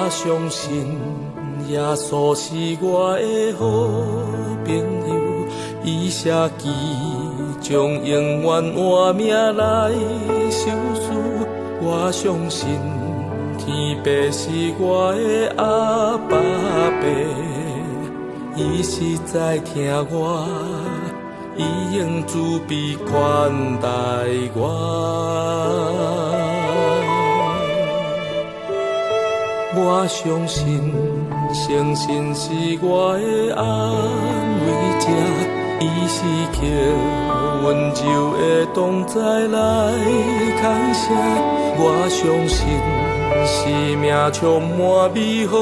我相信耶稣是我的好朋友，伊舍己将永远换命来受死。我相信天父是我的阿爸爸，伊是在听我，伊用慈悲款待我。我相信圣神是我的安慰者，伊是靠温柔的同在来牵扯。我相信生命充满美好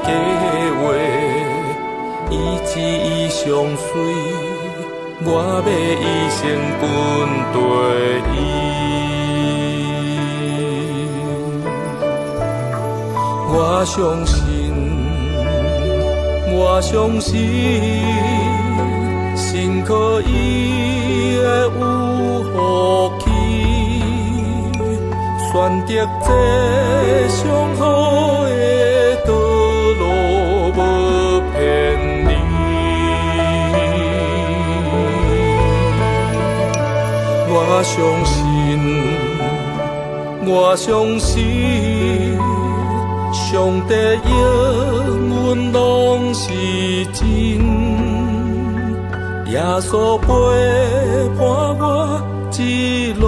计划，伊旨意上水，我要一生跟对伊。我相信，信靠伊的有福气，选择这上好的道路，无偏离。我相信。上帝应允拢是真，耶稣陪伴我一路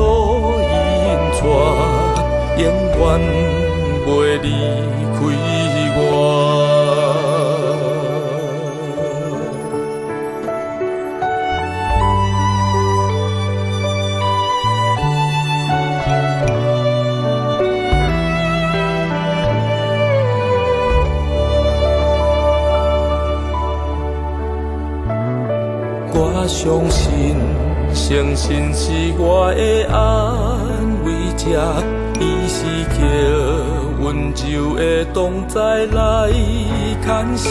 引带，永远袂离开我。我相信圣神是我的安慰者，伊是靠温柔的同在来牵扯。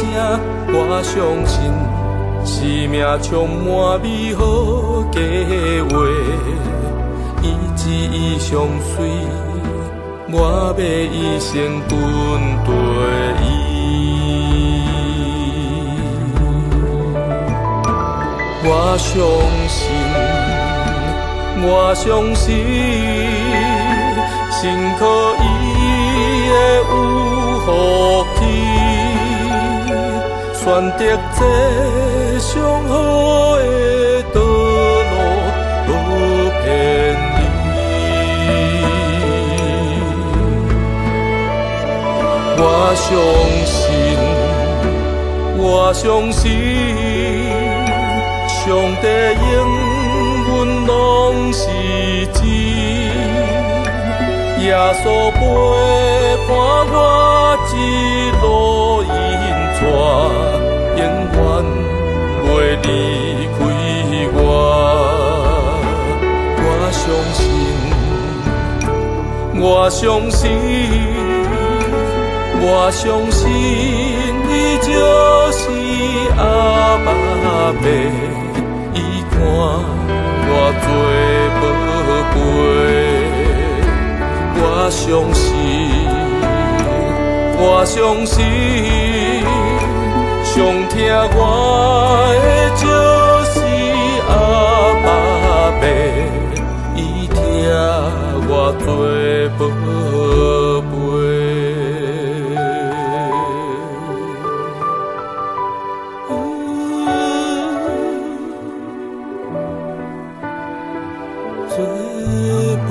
我相信生命充满美好计划，伊旨意上水，我要一生跟对伊。我相信，信靠伊的有福气，选择这上好的道路，无偏离。我相信。上帝应允拢是真，耶稣陪伴我一路引带，永远袂离开我。我相信，伊就是阿爸爸。看我做宝贝，我相信，上疼我的就是阿爸爸，伊疼我做宝贝。做宝